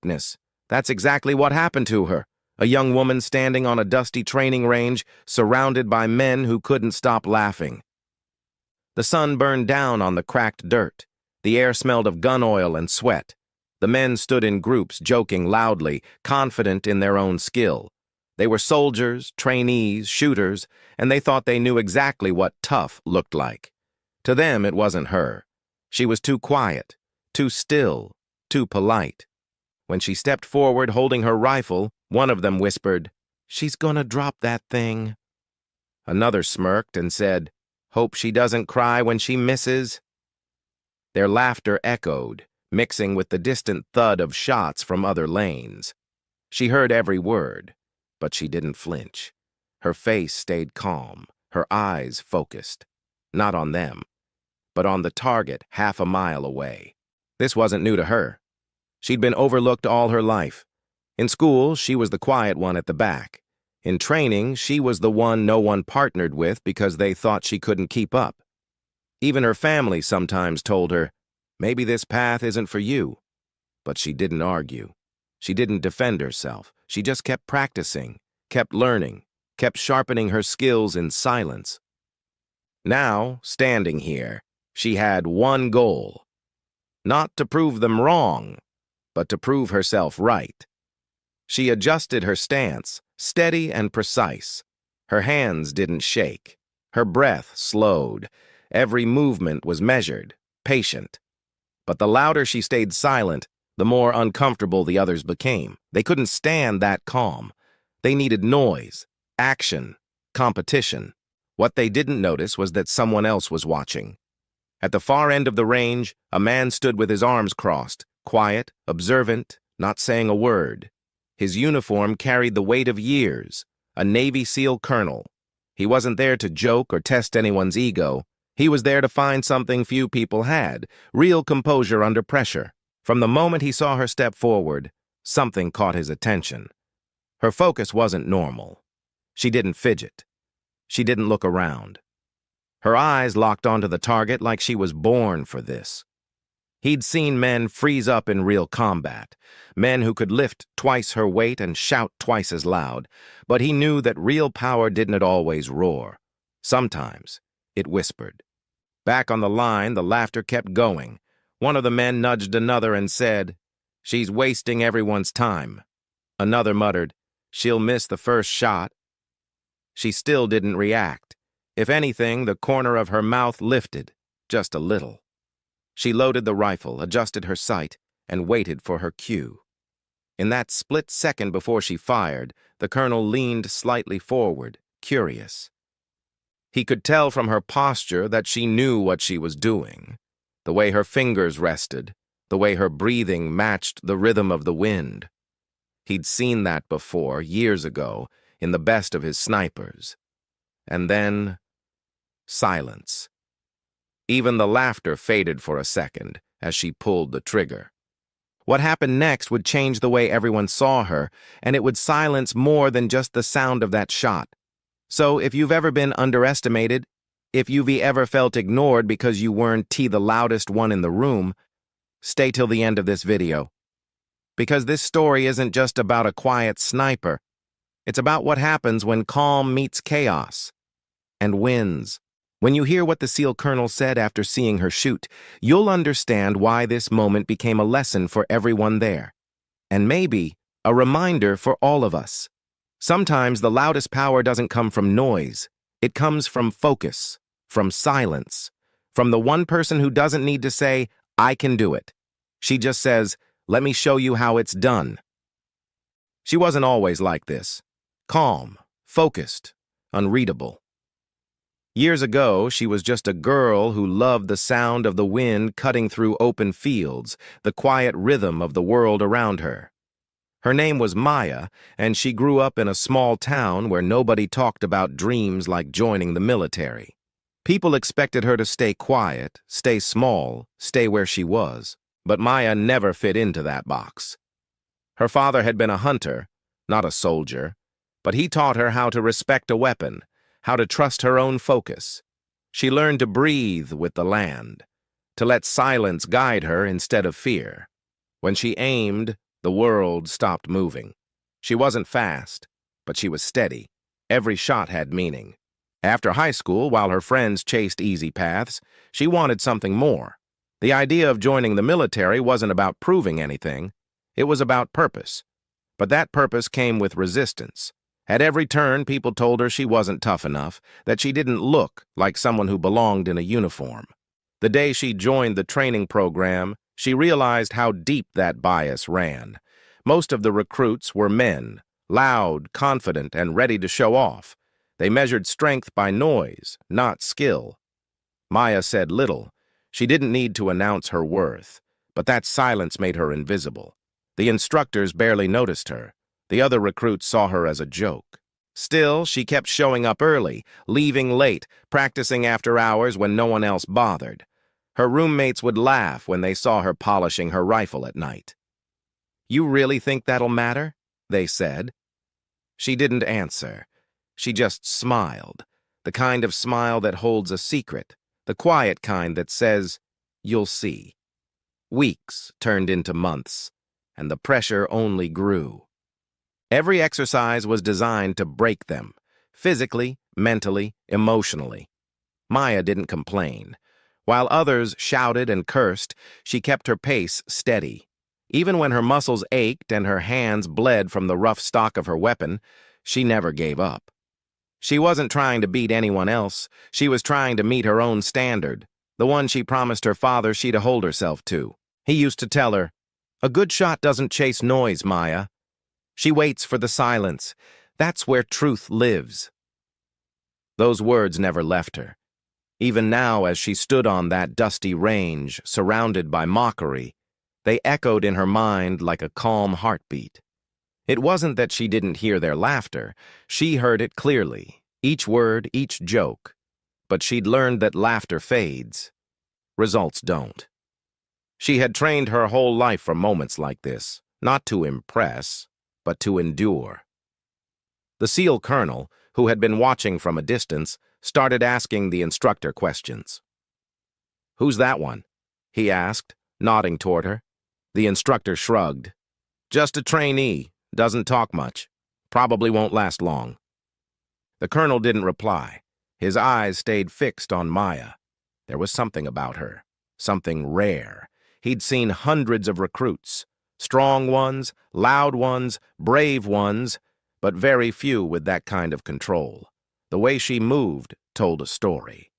darkness. That's exactly what happened to her. A young woman standing on a dusty training range, surrounded by men who couldn't stop laughing. The sun burned down on the cracked dirt. The air smelled of gun oil and sweat. The men stood in groups, joking loudly, confident in their own skill. They were soldiers, trainees, shooters, and they thought they knew exactly what tough looked like. To them, it wasn't her. She was too quiet, too still, too polite. When she stepped forward holding her rifle, one of them whispered, "She's gonna drop that thing." Another smirked and said, "Hope she doesn't cry when she misses." Their laughter echoed, mixing with the distant thud of shots from other lanes. She heard every word, but she didn't flinch. Her face stayed calm, her eyes focused, not on them, but on the target half a mile away. This wasn't new to her. She'd been overlooked all her life. In school, she was the quiet one at the back. In training, she was the one no one partnered with because they thought she couldn't keep up. Even her family sometimes told her, "Maybe this path isn't for you." But she didn't argue. She didn't defend herself. She just kept practicing, kept learning, kept sharpening her skills in silence. Now, standing here, she had one goal. Not to prove them wrong, but to prove herself right. She adjusted her stance, steady and precise. Her hands didn't shake. Her breath slowed. Every movement was measured, patient. But the louder she stayed silent, the more uncomfortable the others became. They couldn't stand that calm. They needed noise, action, competition. What they didn't notice was that someone else was watching. At the far end of the range, a man stood with his arms crossed, quiet, observant, not saying a word. His uniform carried the weight of years, a Navy SEAL colonel. He wasn't there to joke or test anyone's ego. He was there to find something few people had, real composure under pressure. From the moment he saw her step forward, something caught his attention. Her focus wasn't normal. She didn't fidget. She didn't look around. Her eyes locked onto the target like she was born for this. He'd seen men freeze up in real combat, men who could lift twice her weight and shout twice as loud, but he knew that real power didn't always roar. Sometimes it whispered. Back on the line, the laughter kept going. One of the men nudged another and said, "She's wasting everyone's time." Another muttered, "She'll miss the first shot." She still didn't react. If anything, the corner of her mouth lifted, just a little. She loaded the rifle, adjusted her sight, and waited for her cue. In that split second before she fired, the colonel leaned slightly forward, curious. He could tell from her posture that she knew what she was doing. The way her fingers rested, the way her breathing matched the rhythm of the wind. He'd seen that before, years ago, in the best of his snipers. And then, silence. Even the laughter faded for a second as she pulled the trigger. What happened next would change the way everyone saw her, and it would silence more than just the sound of that shot. So if you've ever been underestimated, if you've ever felt ignored because you weren't the loudest one in the room, stay till the end of this video. Because this story isn't just about a quiet sniper. It's about what happens when calm meets chaos and wins. When you hear what the SEAL colonel said after seeing her shoot, you'll understand why this moment became a lesson for everyone there. And maybe a reminder for all of us. Sometimes the loudest power doesn't come from noise. It comes from focus, from silence, from the one person who doesn't need to say, "I can do it." She just says, "Let me show you how it's done." She wasn't always like this. Calm, focused, unreadable. Years ago, she was just a girl who loved the sound of the wind cutting through open fields, the quiet rhythm of the world around her. Her name was Maya, and she grew up in a small town where nobody talked about dreams like joining the military. People expected her to stay quiet, stay small, stay where she was, but Maya never fit into that box. Her father had been a hunter, not a soldier, but he taught her how to respect a weapon, how to trust her own focus. She learned to breathe with the land, to let silence guide her instead of fear. When she aimed, The world stopped moving. She wasn't fast, but she was steady. Every shot had meaning. After high school, while her friends chased easy paths, she wanted something more. The idea of joining the military wasn't about proving anything. It was about purpose. But that purpose came with resistance. At every turn, people told her she wasn't tough enough, that she didn't look like someone who belonged in a uniform. The day she joined the training program, she realized how deep that bias ran. Most of the recruits were men, loud, confident, and ready to show off. They measured strength by noise, not skill. Maya said little. She didn't need to announce her worth, but that silence made her invisible. The instructors barely noticed her. The other recruits saw her as a joke. Still, she kept showing up early, leaving late, practicing after hours when no one else bothered. Her roommates would laugh when they saw her polishing her rifle at night. "You really think that'll matter?" they said. She didn't answer. She just smiled, the kind of smile that holds a secret, the quiet kind that says, "You'll see." Weeks turned into months, and the pressure only grew. Every exercise was designed to break them, physically, mentally, emotionally. Maya didn't complain. While others shouted and cursed, she kept her pace steady. Even when her muscles ached and her hands bled from the rough stock of her weapon, she never gave up. She wasn't trying to beat anyone else. She was trying to meet her own standard, the one she promised her father she'd hold herself to. He used to tell her, "A good shot doesn't chase noise, Maya. She waits for the silence. That's where truth lives." Those words never left her. Even now, as she stood on that dusty range, surrounded by mockery, they echoed in her mind like a calm heartbeat. It wasn't that she didn't hear their laughter. She heard it clearly, each word, each joke. But she'd learned that laughter fades. Results don't. She had trained her whole life for moments like this, not to impress, but to endure. The SEAL colonel, who had been watching from a distance, started asking the instructor questions. "Who's that one?" he asked, nodding toward her. The instructor shrugged. "Just a trainee. Doesn't talk much. Probably won't last long." The colonel didn't reply. His eyes stayed fixed on Maya. There was something about her, something rare. He'd seen hundreds of recruits, strong ones, loud ones, brave ones, but very few with that kind of control. The way she moved told a story.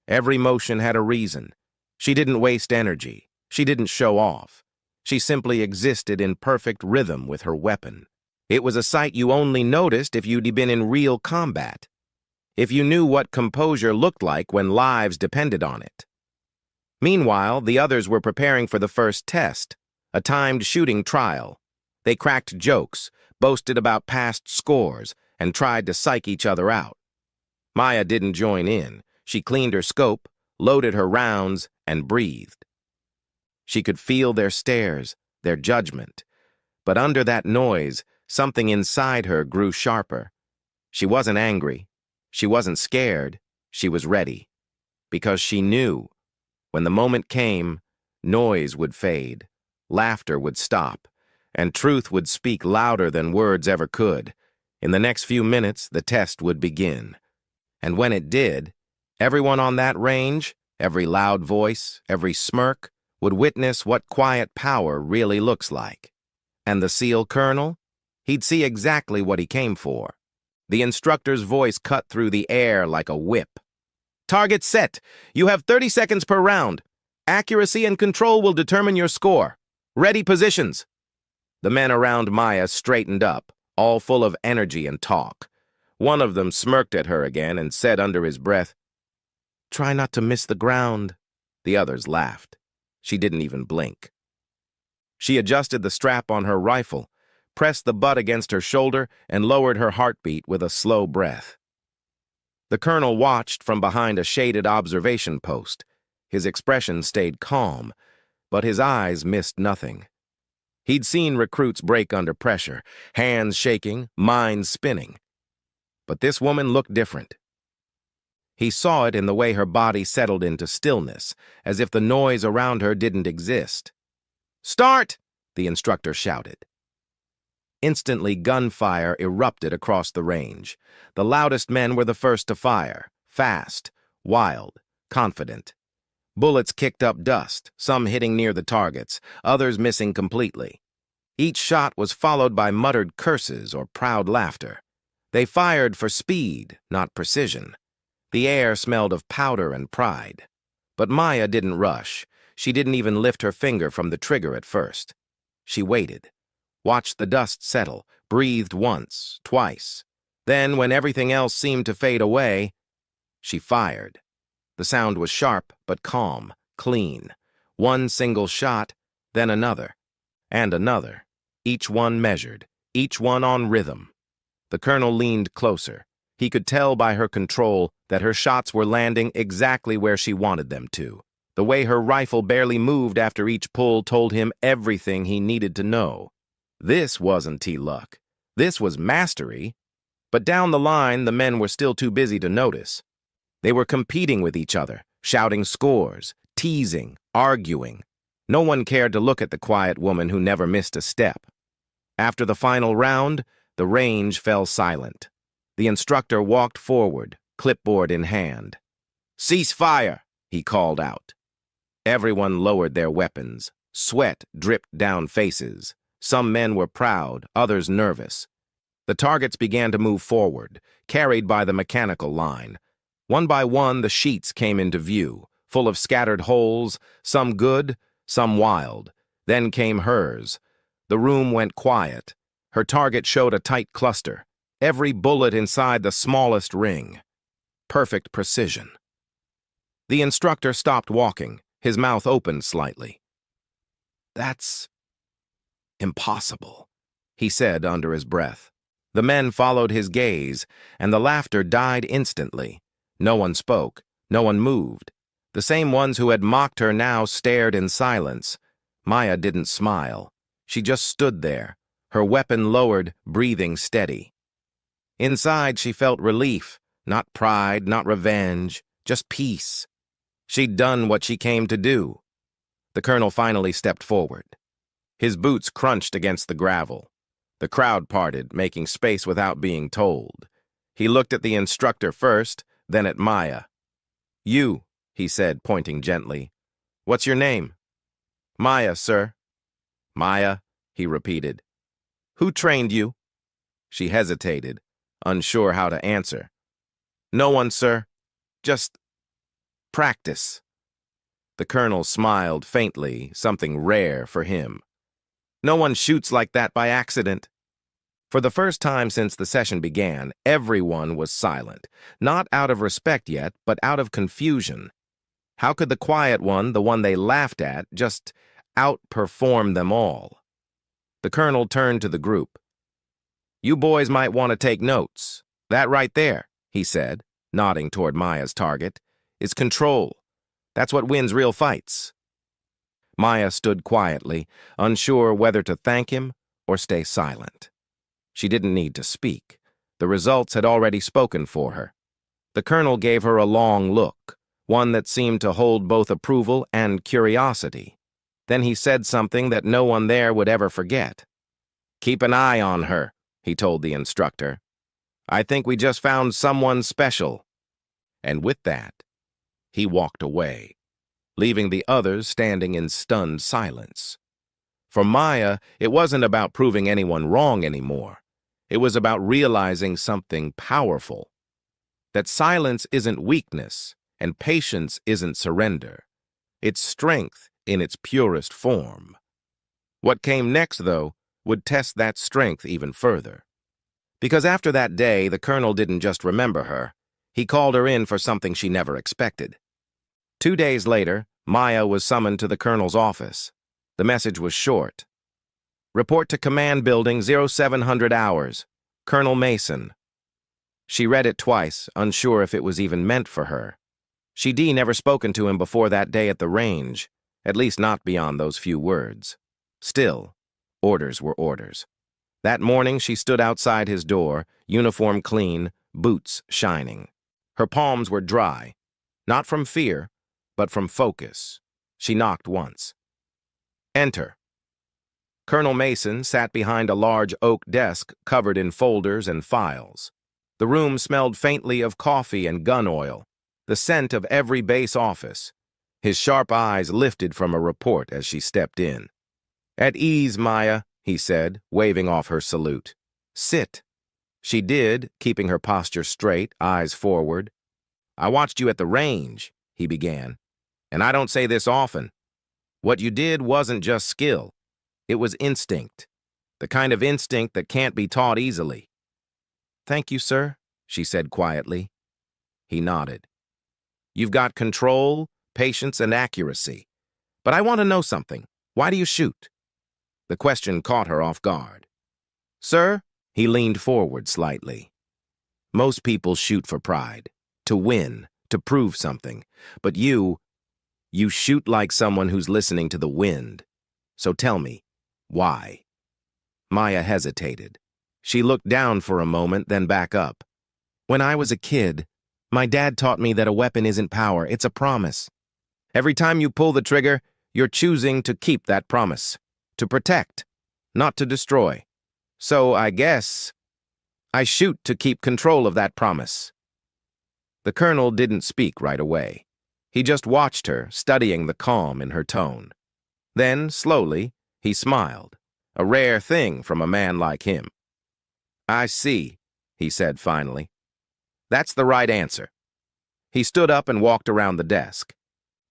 Every motion had a reason. She didn't waste energy. She didn't show off. She simply existed in perfect rhythm with her weapon. It was a sight you only noticed if you'd been in real combat, if you knew what composure looked like when lives depended on it. Meanwhile, the others were preparing for the first test, a timed shooting trial. They cracked jokes, boasted about past scores, and tried to psych each other out. Maya didn't join in. She cleaned her scope, loaded her rounds, and breathed. She could feel their stares, their judgment. But under that noise, something inside her grew sharper. She wasn't angry. She wasn't scared. She was ready. Because she knew, when the moment came, noise would fade, laughter would stop, and truth would speak louder than words ever could. In the next few minutes, the test would begin. And when it did, everyone on that range, every loud voice, every smirk, would witness what quiet power really looks like. And the SEAL colonel? He'd see exactly what he came for. The instructor's voice cut through the air like a whip. "Target set. You have 30 seconds per round. Accuracy and control will determine your score. Ready positions." The men around Maya straightened up, all full of energy and talk. One of them smirked at her again and said under his breath, "Try not to miss the ground." The others laughed. She didn't even blink. She adjusted the strap on her rifle, pressed the butt against her shoulder, and lowered her heartbeat with a slow breath. The colonel watched from behind a shaded observation post. His expression stayed calm, but his eyes missed nothing. He'd seen recruits break under pressure, hands shaking, minds spinning. But this woman looked different. He saw it in the way her body settled into stillness, as if the noise around her didn't exist. "Start!" the instructor shouted. Instantly, gunfire erupted across the range. The loudest men were the first to fire, fast, wild, confident. Bullets kicked up dust, some hitting near the targets, others missing completely. Each shot was followed by muttered curses or proud laughter. They fired for speed, not precision. The air smelled of powder and pride. But Maya didn't rush. She didn't even lift her finger from the trigger at first. She waited, watched the dust settle, breathed once, twice. Then, when everything else seemed to fade away, she fired. The sound was sharp but calm, clean. One single shot, then another, and another. Each one measured, each one on rhythm. The colonel leaned closer. He could tell by her control that her shots were landing exactly where she wanted them to. The way her rifle barely moved after each pull told him everything he needed to know. This wasn't T-luck. This was mastery. But down the line, the men were still too busy to notice. They were competing with each other, shouting scores, teasing, arguing. No one cared to look at the quiet woman who never missed a step. After the final round, the range fell silent. The instructor walked forward, clipboard in hand. "Cease fire," he called out. Everyone lowered their weapons. Sweat dripped down faces. Some men were proud, others nervous. The targets began to move forward, carried by the mechanical line. One by one, the sheets came into view, full of scattered holes, some good, some wild. Then came hers. The room went quiet. Her target showed a tight cluster, every bullet inside the smallest ring. Perfect precision. The instructor stopped walking, his mouth opened slightly. "That's impossible," he said under his breath. The men followed his gaze, and the laughter died instantly. No one spoke, no one moved. The same ones who had mocked her now stared in silence. Maya didn't smile. She just stood there, her weapon lowered, breathing steady. Inside, she felt relief, not pride, not revenge, just peace. She'd done what she came to do. The colonel finally stepped forward. His boots crunched against the gravel. The crowd parted, making space without being told. He looked at the instructor first, then at Maya. "You," he said, pointing gently. "What's your name?" "Maya, sir." "Maya," he repeated. "Who trained you?" She hesitated, unsure how to answer. "No one, sir. Just practice." The colonel smiled faintly, something rare for him. "No one shoots like that by accident." For the first time since the session began, everyone was silent, not out of respect yet, but out of confusion. How could the quiet one, the one they laughed at, just outperform them all? The colonel turned to the group. "You boys might want to take notes. That right there," he said, nodding toward Maya's target, "is control. That's what wins real fights." Maya stood quietly, unsure whether to thank him or stay silent. She didn't need to speak. The results had already spoken for her. The colonel gave her a long look, one that seemed to hold both approval and curiosity. Then he said something that no one there would ever forget. "Keep an eye on her," he told the instructor. "I think we just found someone special." And with that, he walked away, leaving the others standing in stunned silence. For Maya, it wasn't about proving anyone wrong anymore. It was about realizing something powerful. That silence isn't weakness, and patience isn't surrender. It's strength in its purest form. What came next, though, would test that strength even further. Because after that day, the colonel didn't just remember her. He called her in for something she never expected. 2 days later, Maya was summoned to the colonel's office. The message was short. "Report to command building 0700 hours. Colonel Mason." She read it twice, unsure if it was even meant for her. She'd never spoken to him before that day at the range, at least not beyond those few words. Still, orders were orders. That morning she stood outside his door, uniform clean, boots shining. Her palms were dry, not from fear, but from focus. She knocked once. "Enter." Colonel Mason sat behind a large oak desk covered in folders and files. The room smelled faintly of coffee and gun oil, the scent of every base office. His sharp eyes lifted from a report as she stepped in. "At ease, Maya," he said, waving off her salute. "Sit." She did, keeping her posture straight, eyes forward. "I watched you at the range," he began, "and I don't say this often. What you did wasn't just skill. It was instinct, the kind of instinct that can't be taught easily." "Thank you, sir," she said quietly. He nodded. "You've got control, patience, and accuracy. But I want to know something. Why do you shoot?" The question caught her off guard. "Sir?" He leaned forward slightly. "Most people shoot for pride, to win, to prove something. But you shoot like someone who's listening to the wind. So tell me, why?" Maya hesitated. She looked down for a moment, then back up. "When I was a kid, my dad taught me that a weapon isn't power, it's a promise. Every time you pull the trigger, you're choosing to keep that promise, to protect, not to destroy. So I guess I shoot to keep control of that promise." The colonel didn't speak right away. He just watched her, studying the calm in her tone. Then, slowly, he smiled, a rare thing from a man like him. "I see," he said finally. "That's the right answer." He stood up and walked around the desk.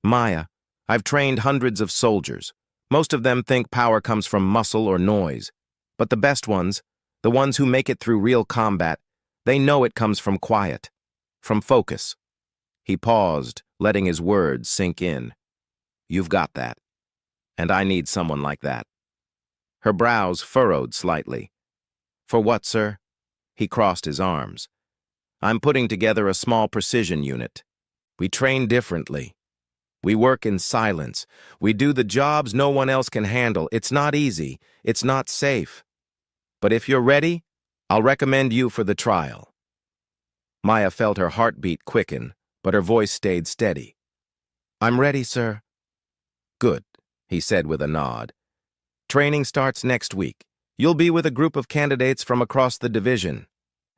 "Maya, I've trained hundreds of soldiers. Most of them think power comes from muscle or noise. But the best ones, the ones who make it through real combat, they know it comes from quiet, from focus." He paused, letting his words sink in. "You've got that. And I need someone like that." Her brows furrowed slightly. "For what, sir?" He crossed his arms. "I'm putting together a small precision unit. We train differently. We work in silence. We do the jobs no one else can handle. It's not easy. It's not safe. But if you're ready, I'll recommend you for the trial." Maya felt her heartbeat quicken, but her voice stayed steady. "I'm ready, sir." "Good," he said with a nod. "Training starts next week. You'll be with a group of candidates from across the division.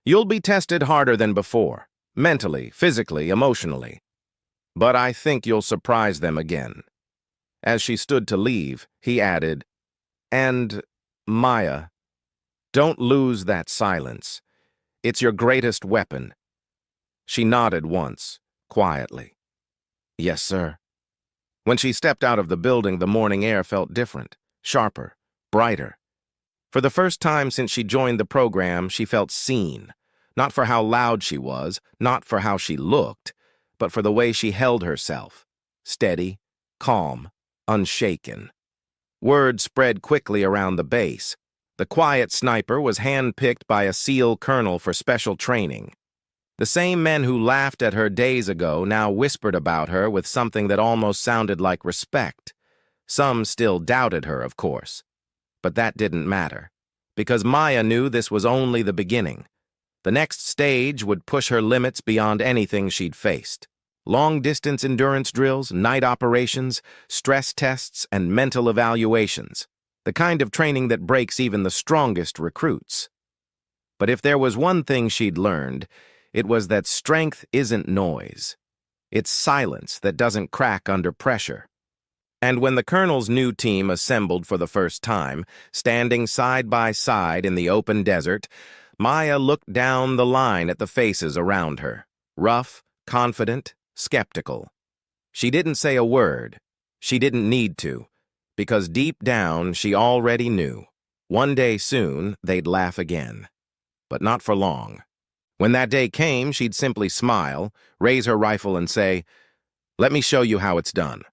You'll be tested harder than before, mentally, physically, emotionally. But I think you'll surprise them again." As she stood to leave, he added, "And, Maya, don't lose that silence. It's your greatest weapon." She nodded once, quietly. "Yes, sir." When she stepped out of the building, the morning air felt different, sharper, brighter. For the first time since she joined the program, she felt seen, not for how loud she was, not for how she looked, but for the way she held herself, steady, calm, unshaken. Word spread quickly around the base. The quiet sniper was handpicked by a SEAL colonel for special training. The same men who laughed at her days ago now whispered about her with something that almost sounded like respect. Some still doubted her, of course. But that didn't matter, because Maya knew this was only the beginning. The next stage would push her limits beyond anything she'd faced. Long-distance endurance drills, night operations, stress tests, and mental evaluations. The kind of training that breaks even the strongest recruits. But if there was one thing she'd learned, it was that strength isn't noise. It's silence that doesn't crack under pressure. And when the colonel's new team assembled for the first time, standing side by side in the open desert, Maya looked down the line at the faces around her, rough, confident, skeptical. She didn't say a word. She didn't need to, because deep down she already knew. One day soon, they'd laugh again. But not for long. When that day came, she'd simply smile, raise her rifle and say, "Let me show you how it's done."